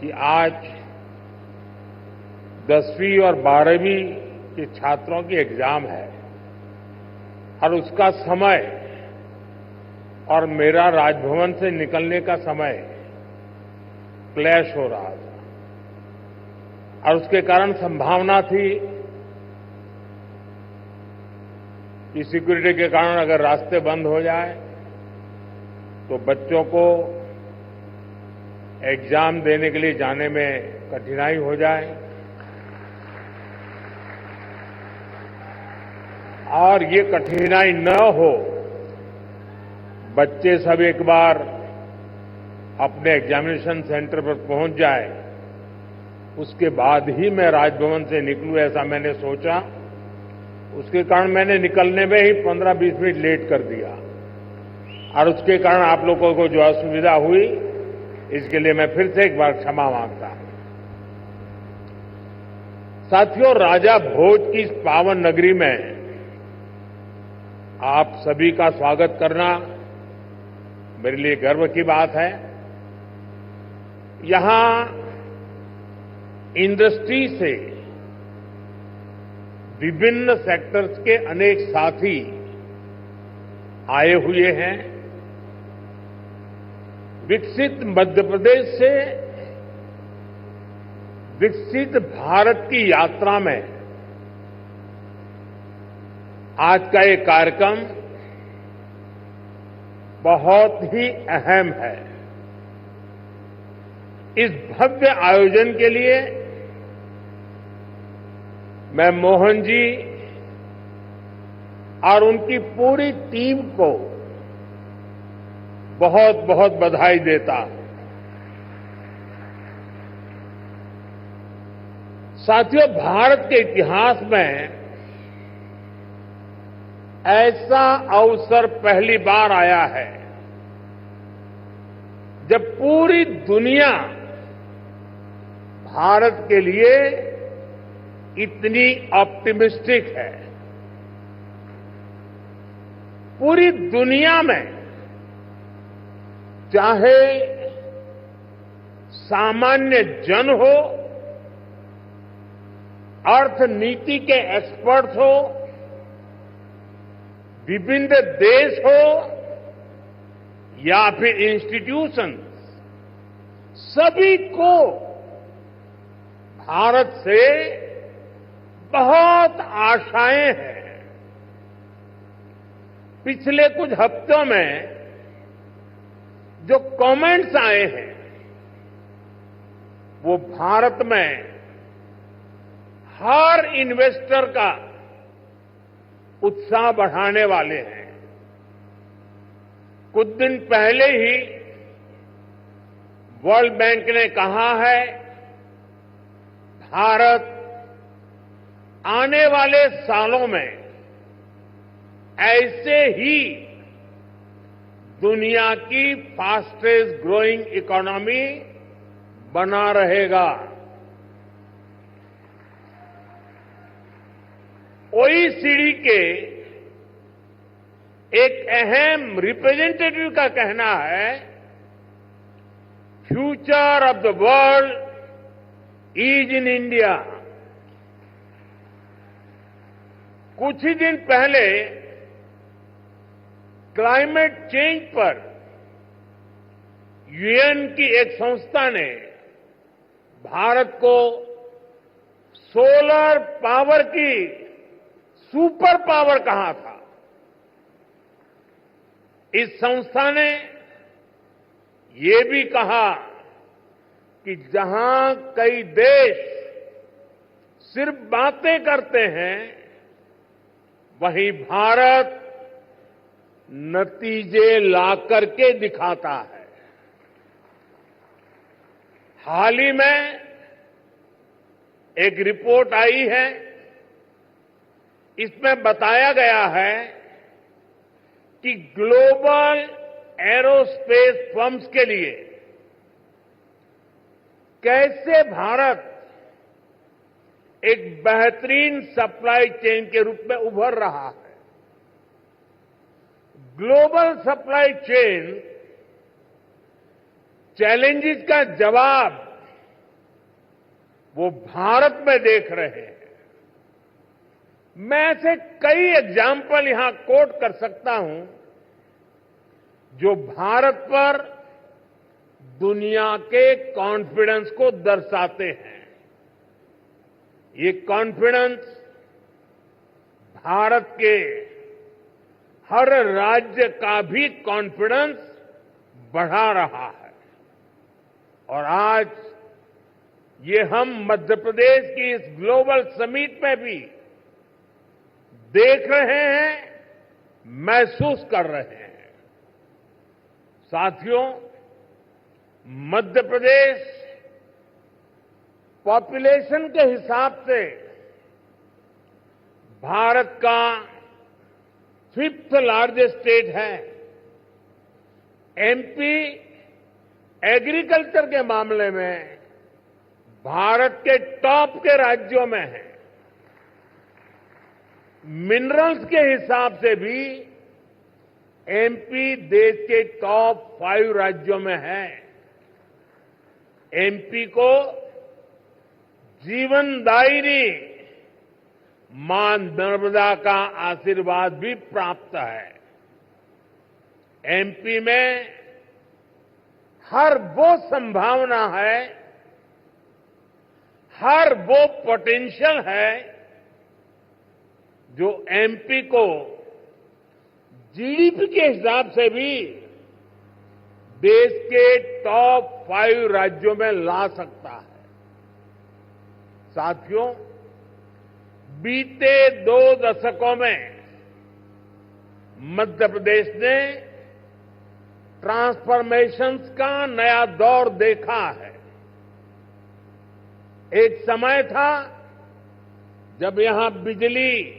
कि आज 10वीं और 12वीं के छात्रों की एग्जाम है और उसका समय और मेरा राजभवन से निकलने का समय क्लैश हो रहा था और उसके कारण संभावना थी कि सिक्योरिटी के कारण अगर रास्ते बंद हो जाए तो बच्चों को एग्जाम देने के लिए जाने में कठिनाई हो जाए और ये कठिनाई न हो, बच्चे सब एक बार अपने एग्जामिनेशन सेंटर पर पहुंच जाए, उसके बाद ही मैं राजभवन से निकलूं, ऐसा मैंने सोचा। उसके कारण मैंने निकलने में ही 15-20 मिनट लेट कर दिया और उसके कारण आप लोगों को जो असुविधा हुई, इसके लिए मैं फिर से एक बार क्षमा मांगता हूं। साथियों, राजा भोज की इस पावन नगरी में आप सभी का स्वागत करना मेरे लिए गर्व की बात है। यहां इंडस्ट्री से विभिन्न सेक्टर्स के अनेक साथी आए हुए हैं। विकसित मध्य प्रदेश से विकसित भारत की यात्रा में आज का ये कार्यक्रम बहुत ही अहम है। इस भव्य आयोजन के लिए मैं मोहन जी और उनकी पूरी टीम को बहुत बहुत बधाई देता हूं। साथियों, भारत के इतिहास में ऐसा अवसर पहली बार आया है जब पूरी दुनिया भारत के लिए इतनी ऑप्टिमिस्टिक है। पूरी दुनिया में चाहे सामान्य जन हो, अर्थनीति के एक्सपर्ट्स हो, विभिन्न देश हो या फिर इंस्टीट्यूशन, सभी को भारत से बहुत आशाएं हैं। पिछले कुछ हफ्तों में जो कमेंट्स आए हैं वो भारत में हर इन्वेस्टर का उत्साह बढ़ाने वाले हैं। कुछ दिन पहले ही वर्ल्ड बैंक ने कहा है, भारत आने वाले सालों में ऐसे ही दुनिया की फास्टेस्ट ग्रोइंग इकोनॉमी बना रहेगा। ओईसीडी के एक अहम रिप्रेजेंटेटिव का कहना है, future of the world is in India. कुछ ही दिन पहले क्लाइमेट चेंज पर यूएन की एक संस्था ने भारत को सोलर पावर की सुपर पावर कहा था। इस संस्था ने ये भी कहा कि जहां कई देश सिर्फ बातें करते हैं, वहीं भारत नतीजे ला करके दिखाता है। हाल ही में एक रिपोर्ट आई है, इसमें बताया गया है कि ग्लोबल एरोस्पेस फर्म्स के लिए कैसे भारत एक बेहतरीन सप्लाई चेन के रूप में उभर रहा है। ग्लोबल सप्लाई चेन चैलेंजेस का जवाब वो भारत में देख रहे हैं। मैं ऐसे कई एग्जाम्पल यहां कोट कर सकता हूं जो भारत पर दुनिया के कॉन्फिडेंस को दर्शाते हैं। ये कॉन्फिडेंस भारत के हर राज्य का भी कॉन्फिडेंस बढ़ा रहा है। और आज ये हम मध्य प्रदेश की इस ग्लोबल समिट में भी देख रहे हैं, महसूस कर रहे हैं। साथियों, मध्य प्रदेश पॉपुलेशन के हिसाब से भारत का 5th लार्जेस्ट स्टेट है। एमपी एग्रीकल्चर के मामले में भारत के टॉप के राज्यों में है। मिनरल्स के हिसाब से भी एमपी देश के टॉप 5 राज्यों में है। एमपी को जीवनदायिनी मां नर्मदा का आशीर्वाद भी प्राप्त है। एमपी में हर वो संभावना है, हर वो पोटेंशियल है जो एमपी को जीडीपी के हिसाब से भी देश के टॉप 5 राज्यों में ला सकता है। साथियों, बीते 2 दशकों में मध्य प्रदेश ने ट्रांसफॉर्मेशंस का नया दौर देखा है। एक समय था जब यहां बिजली,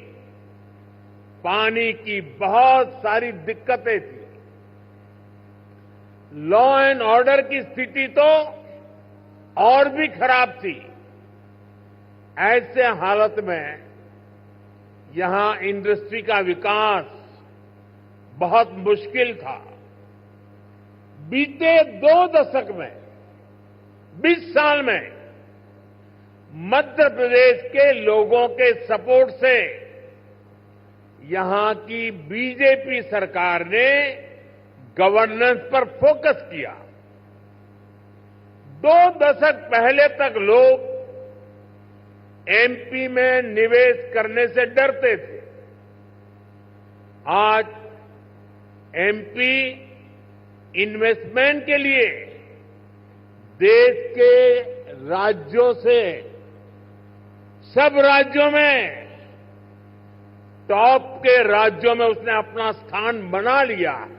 पानी की बहुत सारी दिक्कतें थी। लॉ एंड ऑर्डर की स्थिति तो और भी खराब थी। ऐसे हालत में यहां इंडस्ट्री का विकास बहुत मुश्किल था। बीते 2 दशक में, 20 साल में मध्य प्रदेश के लोगों के सपोर्ट से यहां की बीजेपी सरकार ने गवर्नेंस पर फोकस किया। 2 दशक पहले तक लोग एमपी में निवेश करने से डरते थे। आज एमपी इन्वेस्टमेंट के लिए देश के राज्यों से, सब राज्यों में, टॉप के राज्यों में उसने अपना स्थान बना लिया है।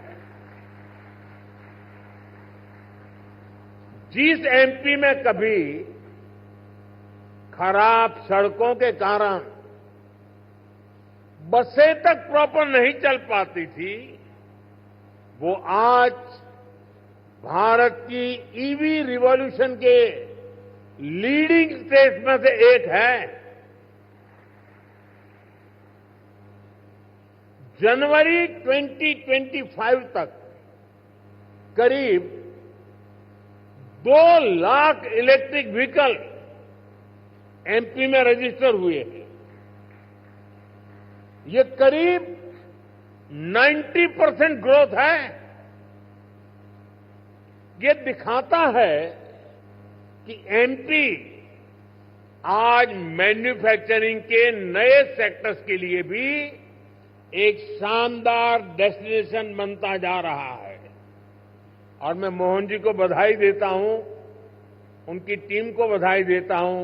जिस एमपी में कभी खराब सड़कों के कारण बसें तक प्रॉपर नहीं चल पाती थी, वो आज भारत की ईवी रिवॉल्यूशन के लीडिंग स्टेट्स में से एक है। जनवरी 2025 तक करीब 2 लाख इलेक्ट्रिक व्हीकल एमपी में रजिस्टर हुए हैं। ये करीब 90% ग्रोथ है। ये दिखाता है कि एमपी आज मैन्युफैक्चरिंग के नए सेक्टर्स के लिए भी एक शानदार डेस्टिनेशन बनता जा रहा है। और मैं मोहन जी को बधाई देता हूं, उनकी टीम को बधाई देता हूं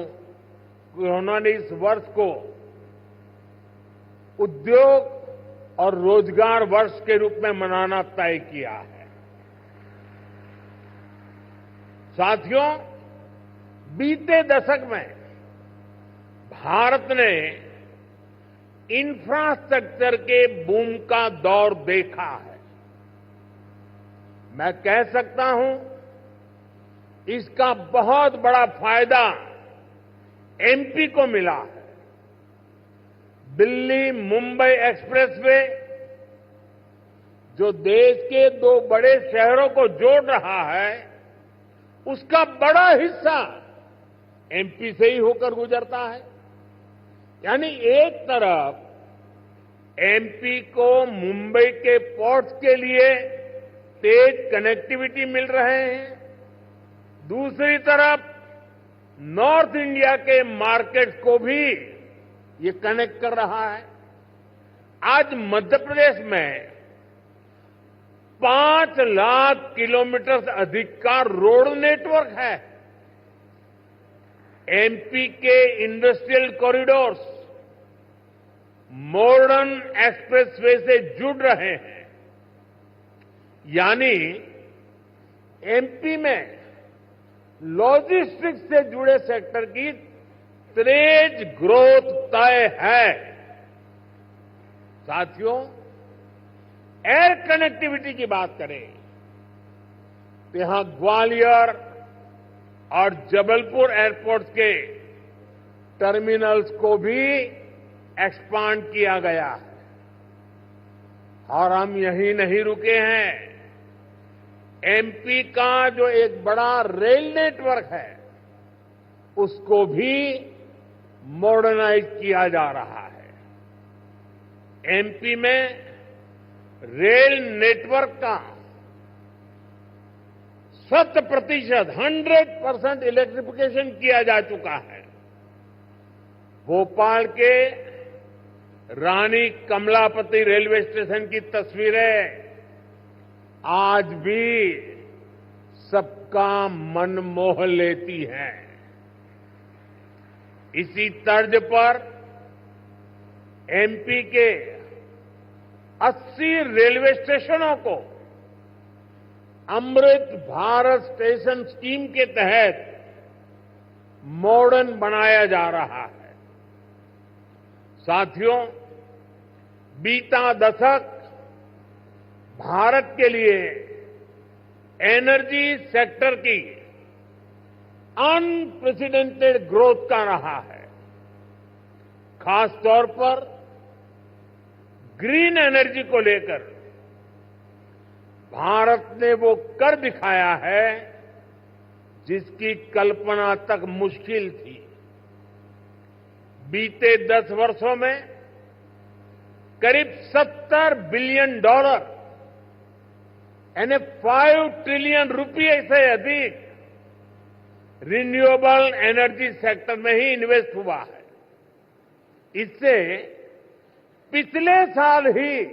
कि उन्होंने इस वर्ष को उद्योग और रोजगार वर्ष के रूप में मनाना तय किया है। साथियों, बीते दशक में भारत ने इंफ्रास्ट्रक्चर के बूम का दौर देखा है। मैं कह सकता हूं, इसका बहुत बड़ा फायदा एमपी को मिला है। दिल्ली मुंबई एक्सप्रेसवे जो देश के 2 बड़े शहरों को जोड़ रहा है, उसका बड़ा हिस्सा एमपी से ही होकर गुजरता है। यानी एक तरफ एमपी को मुंबई के पोर्ट्स के लिए तेज कनेक्टिविटी मिल रहे हैं, दूसरी तरफ नॉर्थ इंडिया के मार्केट्स को भी ये कनेक्ट कर रहा है। आज मध्य प्रदेश में 5 लाख किलोमीटर से अधिक का रोड नेटवर्क है। एमपी के इंडस्ट्रियल कॉरिडोर्स मॉडर्न एक्सप्रेसवे से जुड़ रहे हैं। यानी एमपी में लॉजिस्टिक्स से जुड़े सेक्टर की तेज ग्रोथ तय है। साथियों, एयर कनेक्टिविटी की बात करें तो यहां ग्वालियर और जबलपुर एयरपोर्ट के टर्मिनल्स को भी एक्सपांड किया गया है। और हम यहीं नहीं रुके हैं। एमपी का जो एक बड़ा रेल नेटवर्क है उसको भी मॉडर्नाइज किया जा रहा है। एमपी में रेल नेटवर्क का 100% इलेक्ट्रिफिकेशन किया जा चुका है। भोपाल के रानी कमलापति रेलवे स्टेशन की तस्वीरें आज भी सबका मन मोह लेती हैं। इसी तर्ज पर एमपी के 80 रेलवे स्टेशनों को अमृत भारत स्टेशन स्कीम के तहत मॉडर्न बनाया जा रहा है। साथियों, बीता दशक भारत के लिए एनर्जी सेक्टर की अनप्रेसिडेंटेड ग्रोथ का रहा है। खासतौर पर ग्रीन एनर्जी को लेकर भारत ने वो कर दिखाया है जिसकी कल्पना तक मुश्किल थी। बीते 10 वर्षों में करीब $70 बिलियन यानी 5 ट्रिलियन रुपये से अधिक रिन्यूएबल एनर्जी सेक्टर में ही इन्वेस्ट हुआ है। इससे पिछले साल ही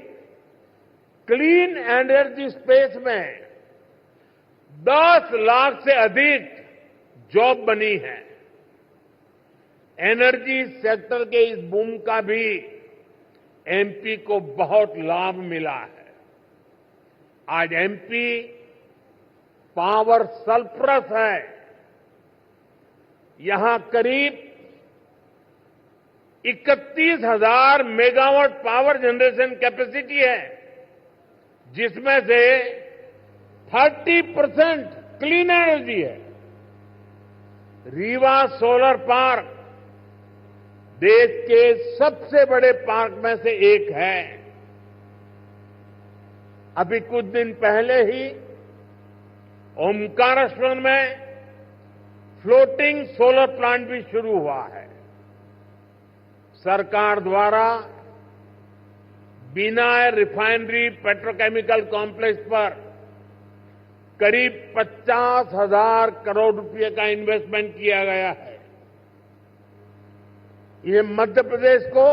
क्लीन एनर्जी स्पेस में 10 लाख से अधिक जॉब बनी है। एनर्जी सेक्टर के इस बूम का भी एमपी को बहुत लाभ मिला है। आज एमपी पावर सरप्लस है। यहां करीब 31,000 मेगावाट पावर जनरेशन कैपेसिटी है, जिसमें से 30% क्लीन एनर्जी है। रीवा सोलर पार्क देश के सबसे बड़े पार्क में से एक है। अभी कुछ दिन पहले ही ओमकारेश्वर में फ्लोटिंग सोलर प्लांट भी शुरू हुआ है। सरकार द्वारा बिना रिफाइनरी पेट्रोकेमिकल कॉम्प्लेक्स पर करीब 50,000 करोड़ रुपए का इन्वेस्टमेंट किया गया है। ये मध्य प्रदेश को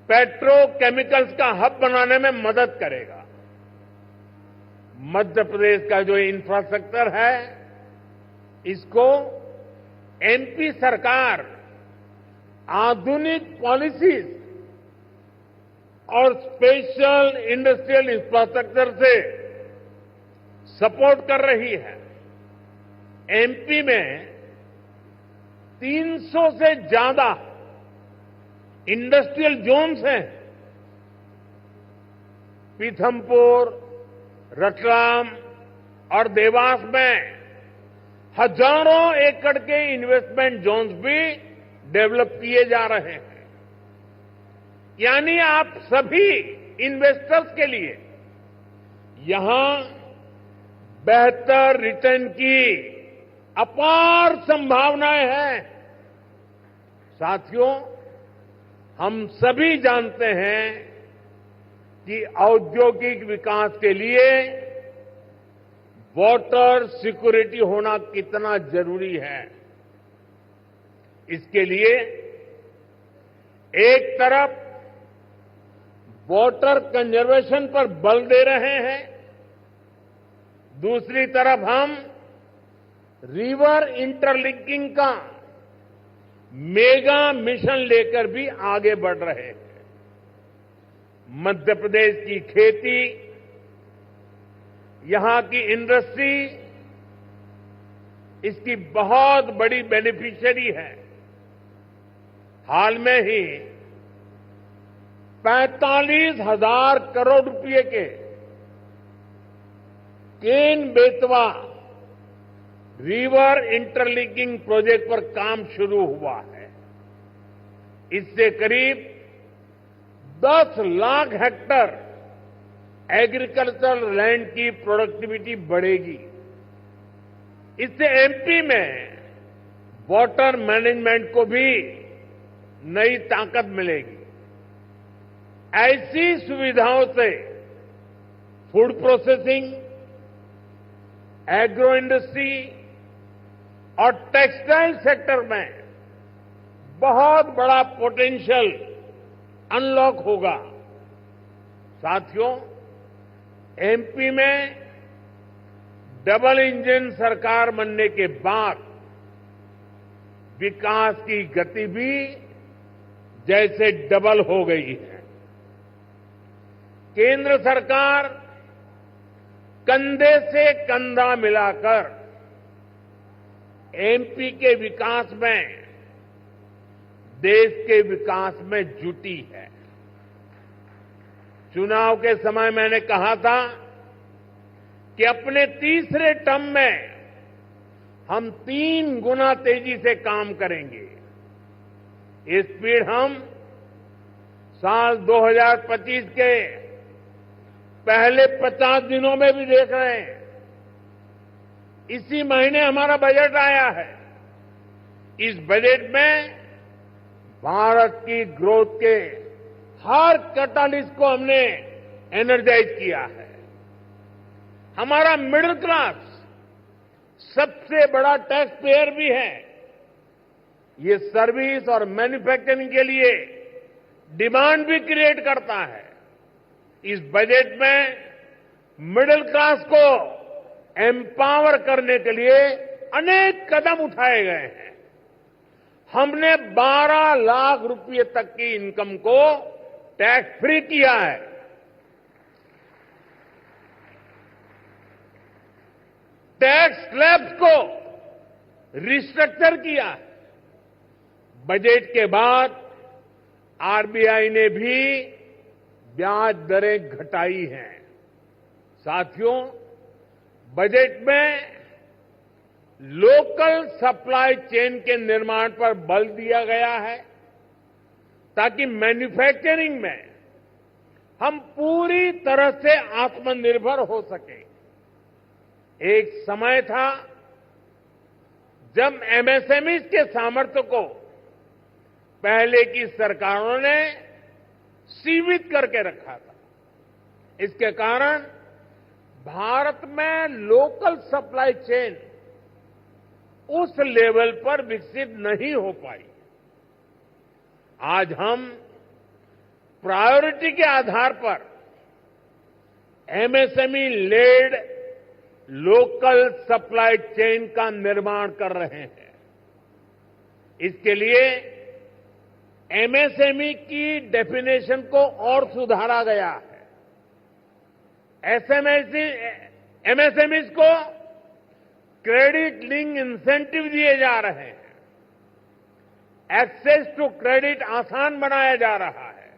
पेट्रोकेमिकल्स का हब बनाने में मदद करेगा। मध्य प्रदेश का जो इंफ्रास्ट्रक्चर है, इसको एमपी सरकार आधुनिक पॉलिसीज और स्पेशल इंडस्ट्रियल इंफ्रास्ट्रक्चर से सपोर्ट कर रही है। एमपी में 300 से ज्यादा इंडस्ट्रियल जोन्स हैं। पीथमपुर, रतलाम और देवास में हजारों एकड़ के इन्वेस्टमेंट जोन्स भी डेवलप किए जा रहे हैं। यानी आप सभी इन्वेस्टर्स के लिए यहां बेहतर रिटर्न की अपार संभावनाएं हैं। साथियों, हम सभी जानते हैं कि औद्योगिक विकास के लिए वाटर सिक्योरिटी होना कितना जरूरी है। इसके लिए एक तरफ वाटर कंजर्वेशन पर बल दे रहे हैं, दूसरी तरफ हम रिवर इंटरलिंकिंग का मेगा मिशन लेकर भी आगे बढ़ रहे हैं। मध्य प्रदेश की खेती, यहां की इंडस्ट्री इसकी बहुत बड़ी बेनिफिशियरी है। हाल में ही 45,000 करोड़ रुपए के Ken Betwa river interlinking project पर काम शुरू हुआ है। इससे करीब 10 लाख हेक्टेयर एग्रीकल्चरल लैंड की प्रोडक्टिविटी बढ़ेगी। इससे एमपी में वाटर मैनेजमेंट को भी नई ताकत मिलेगी। ऐसी सुविधाओं से फूड प्रोसेसिंग, एग्रो इंडस्ट्री और टेक्सटाइल सेक्टर में बहुत बड़ा पोटेंशियल अनलॉक होगा। साथियों, एमपी में डबल इंजन सरकार बनने के बाद विकास की गति भी जैसे डबल हो गई है। केंद्र सरकार कंधे से कंधा मिलाकर एमपी के विकास में, देश के विकास में जुटी है। चुनाव के समय मैंने कहा था कि अपने तीसरे टर्म में हम 3 गुना तेजी से काम करेंगे। ये स्पीड हम साल 2025 के पहले 50 दिनों में भी देख रहे हैं। इसी महीने हमारा बजट आया है। इस बजट में भारत की ग्रोथ के हर कैटालिस्ट को हमने एनर्जाइज किया है। हमारा मिडिल क्लास सबसे बड़ा टैक्स पेयर भी है। ये सर्विस और मैन्युफैक्चरिंग के लिए डिमांड भी क्रिएट करता है। इस बजट में मिडिल क्लास को एम्पावर करने के लिए अनेक कदम उठाए गए हैं। हमने 12 लाख रुपए तक की इनकम को टैक्स फ्री किया है। टैक्स स्लैब्स को रिस्ट्रक्चर किया है। बजट के बाद आरबीआई ने भी ब्याज दरें घटाई हैं। साथियों, बजट में लोकल सप्लाई चेन के निर्माण पर बल दिया गया है ताकि मैन्युफैक्चरिंग में हम पूरी तरह से आत्मनिर्भर हो सके। एक समय था जब एमएसएमई के सामर्थ्य को पहले की सरकारों ने सीमित करके रखा था। इसके कारण भारत में लोकल सप्लाई चेन उस लेवल पर विकसित नहीं हो पाई। आज हम प्रायोरिटी के आधार पर MSME led local supply chain का निर्माण कर रहे हैं। इसके लिए एमएसएमई की डेफिनेशन को और सुधारा गया है। एमएसएमईज को क्रेडिट लिंक इंसेंटिव दिए जा रहे हैं। एक्सेस टू क्रेडिट आसान बनाया जा रहा है।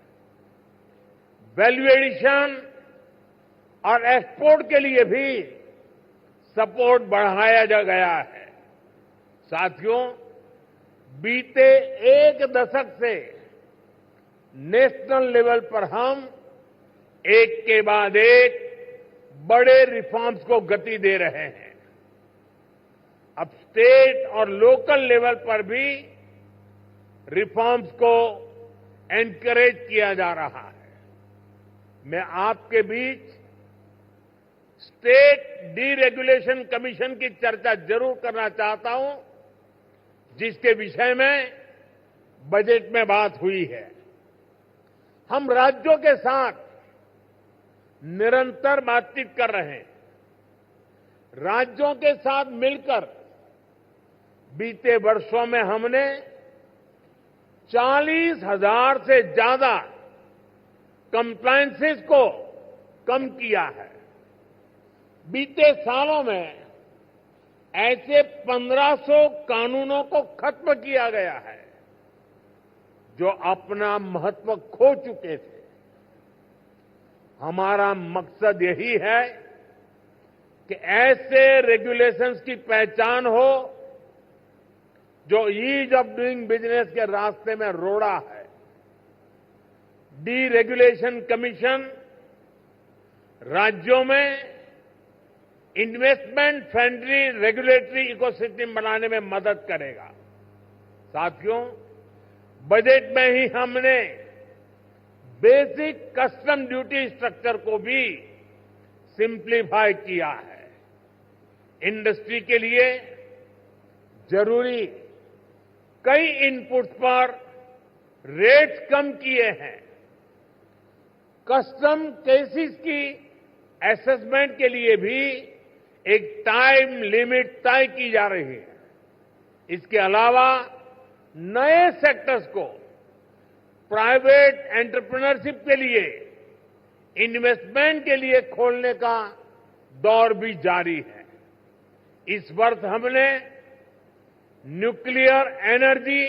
वैल्यू एडिशन और एक्सपोर्ट के लिए भी सपोर्ट बढ़ाया जा गया है। साथियों, बीते एक दशक से नेशनल लेवल पर हम एक के बाद एक बड़े रिफॉर्म्स को गति दे रहे हैं। अब स्टेट और लोकल लेवल पर भी रिफॉर्म्स को एनकरेज किया जा रहा है। मैं आपके बीच स्टेट डीरेगुलेशन कमीशन की चर्चा जरूर करना चाहता हूं, जिसके विषय में बजट में बात हुई है। हम राज्यों के साथ निरंतर बातचीत कर रहे हैं। राज्यों के साथ मिलकर बीते वर्षों में हमने 40,000 से ज्यादा कंप्लायंसेस को कम किया है। बीते सालों में ऐसे 1500 कानूनों को खत्म किया गया है जो अपना महत्व खो चुके थे। हमारा मकसद यही है कि ऐसे रेगुलेशंस की पहचान हो जो ईज ऑफ डूइंग बिजनेस के रास्ते में रोड़ा है। डीरेगुलेशन कमीशन राज्यों में इन्वेस्टमेंट फ्रेंडली रेगुलेटरी इकोसिस्टम बनाने में मदद करेगा। साथियों, बजट में ही हमने बेसिक कस्टम ड्यूटी स्ट्रक्चर को भी सिंप्लीफाई किया है। इंडस्ट्री के लिए जरूरी कई इनपुट्स पर रेट्स कम किए हैं। कस्टम केसेस की असेसमेंट के लिए भी एक टाइम लिमिट तय की जा रही है। इसके अलावा नए सेक्टर्स को प्राइवेट एंटरप्रेन्योरशिप के लिए, इन्वेस्टमेंट के लिए खोलने का दौर भी जारी है। इस वर्ष हमने nuclear energy,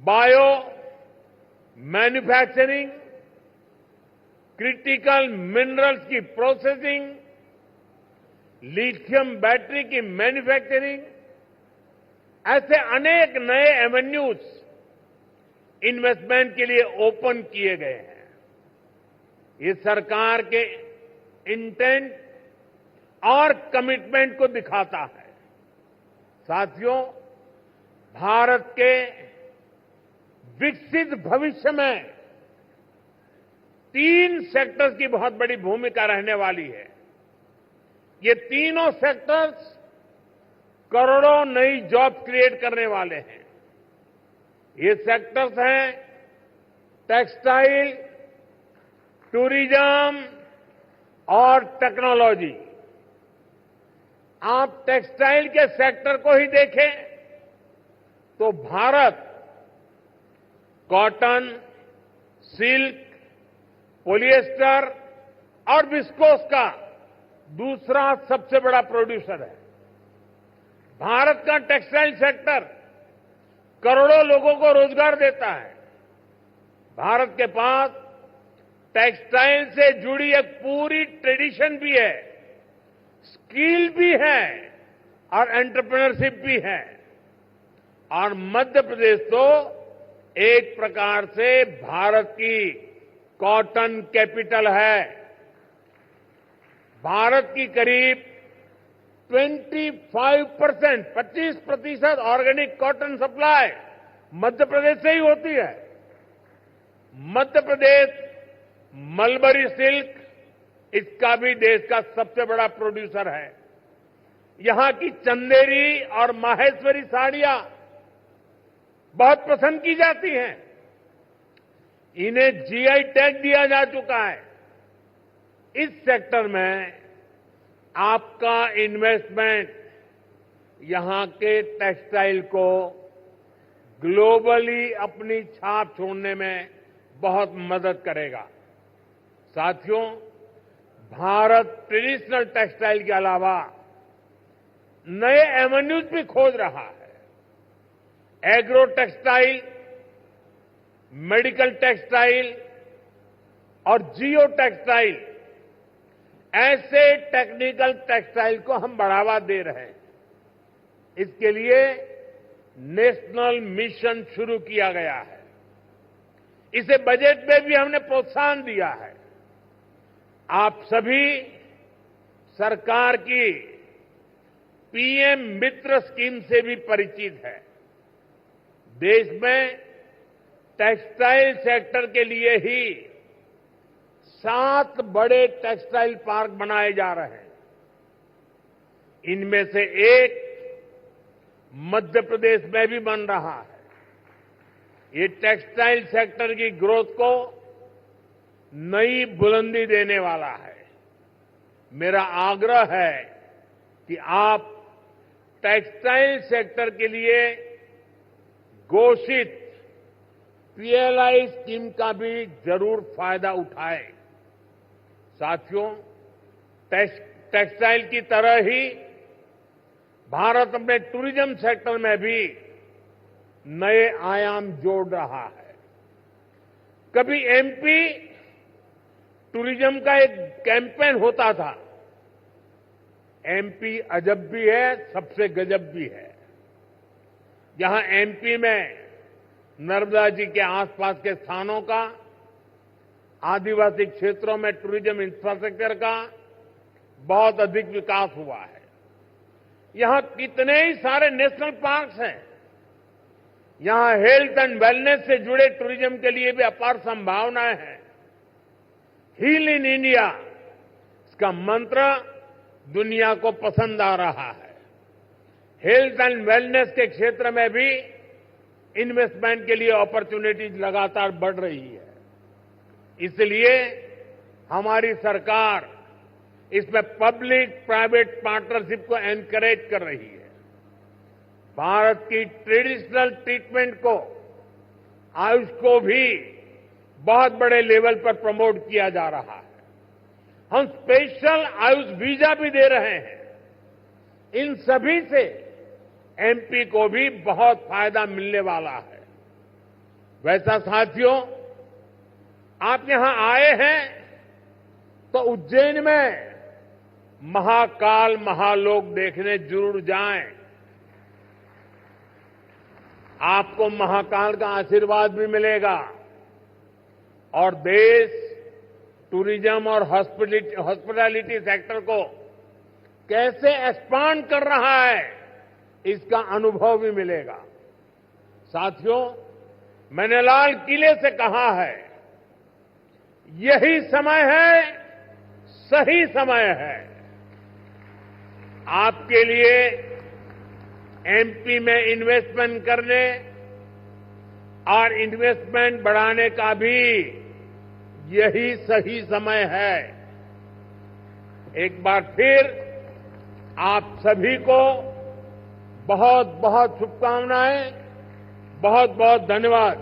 bio manufacturing, critical minerals की प्रोसेसिंग, लिथियम बैटरी की मैन्युफैक्चरिंग, ऐसे अनेक नए एवेन्यूज इन्वेस्टमेंट के लिए ओपन किए गए हैं। ये सरकार के इंटेंट और कमिटमेंट को दिखाता है। साथियों, भारत के विकसित भविष्य में 3 सेक्टर्स की बहुत बड़ी भूमिका रहने वाली है। ये तीनों सेक्टर्स करोड़ों नई जॉब क्रिएट करने वाले हैं। ये सेक्टर्स हैं टेक्सटाइल, टूरिज्म और टेक्नोलॉजी। आप टेक्सटाइल के सेक्टर को ही देखें तो भारत कॉटन, सिल्क, पॉलिएस्टर और विस्कोस का दूसरा सबसे बड़ा प्रोड्यूसर है। भारत का टेक्सटाइल सेक्टर करोड़ों लोगों को रोजगार देता है। भारत के पास टेक्सटाइल से जुड़ी एक पूरी ट्रेडिशन भी है, स्किल भी है और एंटरप्रेन्योरशिप भी है। और मध्य प्रदेश तो एक प्रकार से भारत की कॉटन कैपिटल है। भारत की करीब 25% organic cotton supply Madhya Pradesh से ही होती है। मध्य प्रदेश मलबरी सिल्क, इसका भी देश का सबसे बड़ा प्रोड्यूसर है। यहां की चंदेरी और माहेश्वरी साड़ियां बहुत पसंद की जाती हैं। इन्हें जीआई टैग दिया जा चुका है। इस सेक्टर में आपका इन्वेस्टमेंट यहां के टेक्सटाइल को ग्लोबली अपनी छाप छोड़ने में बहुत मदद करेगा। साथियों, भारत ट्रेडिशनल टेक्सटाइल के अलावा नए एवेन्यूज भी खोज रहा है। एग्रो टेक्सटाइल, मेडिकल टेक्सटाइल और जियो टेक्सटाइल, ऐसे टेक्निकल टेक्सटाइल को हम बढ़ावा दे रहे हैं। इसके लिए नेशनल मिशन शुरू किया गया है। इसे बजट में भी हमने प्रोत्साहन दिया है। आप सभी सरकार की पीएम मित्र स्कीम से भी परिचित है। देश में टेक्सटाइल सेक्टर के लिए ही 7 बड़े टेक्सटाइल पार्क बनाए जा रहे हैं। इनमें से एक मध्य प्रदेश में भी बन रहा है। ये टेक्सटाइल सेक्टर की ग्रोथ को नई बुलंदी देने वाला है। मेरा आग्रह है कि आप टेक्सटाइल सेक्टर के लिए घोषित पीएलआई स्कीम का भी जरूर फायदा उठाएं। साथियों, टेक्सटाइल की तरह ही भारत अपने टूरिज्म सेक्टर में भी नए आयाम जोड़ रहा है। कभी एमपी टूरिज्म का एक कैंपेन होता था, एमपी अजब भी है, सबसे गजब भी है। यहां एमपी में नर्मदा जी के आसपास के स्थानों का, आदिवासी क्षेत्रों में टूरिज्म इंफ्रास्ट्रक्चर का बहुत अधिक विकास हुआ है। यहां कितने ही सारे नेशनल पार्क्स हैं। यहां हेल्थ एंड वेलनेस से जुड़े टूरिज्म के लिए भी अपार संभावनाएं हैं। हील इन इंडिया, इसका मंत्र दुनिया को पसंद आ रहा है। हेल्थ एंड वेलनेस के क्षेत्र में भी इन्वेस्टमेंट के लिए अपॉर्चुनिटीज लगातार बढ़ रही है। इसलिए हमारी सरकार इसमें पब्लिक प्राइवेट पार्टनरशिप को एनकरेज कर रही है। भारत की ट्रेडिशनल ट्रीटमेंट को, आयुष को भी बहुत बड़े लेवल पर प्रमोट किया जा रहा है। हम स्पेशल आयुष वीजा भी दे रहे हैं। इन सभी से एमपी को भी बहुत फायदा मिलने वाला है। वैसा साथियों, आप यहां आए हैं तो उज्जैन में महाकाल महालोक देखने जरूर जाएं। आपको महाकाल का आशीर्वाद भी मिलेगा और देश टूरिज्म और हॉस्पिटैलिटी सेक्टर को कैसे एक्सपांड कर रहा है, इसका अनुभव भी मिलेगा। साथियों, मैंने लाल किले से कहा है, यही समय है, सही समय है। आपके लिए एमपी में इन्वेस्टमेंट करने और इन्वेस्टमेंट बढ़ाने का भी यही सही समय है। एक बार फिर आप सभी को बहुत बहुत शुभकामनाएं, बहुत बहुत धन्यवाद।